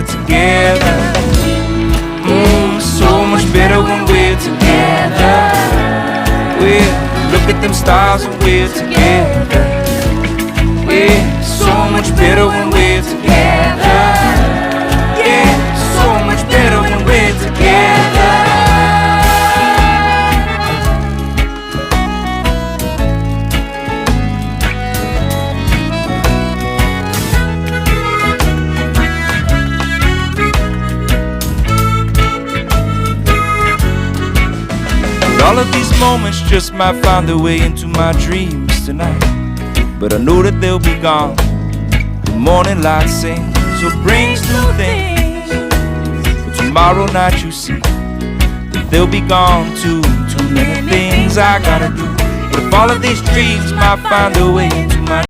we're together. So much better when we're together. Look at them stars when we're together. Yeah, so much better when we're together. Yeah, so much better when we're together. All of these moments just might find their way into my dreams tonight, but I know that they'll be gone. The morning light sings, so it brings new things. But tomorrow night you see that they'll be gone too. Too many things I gotta do. But if all of these dreams might find their way into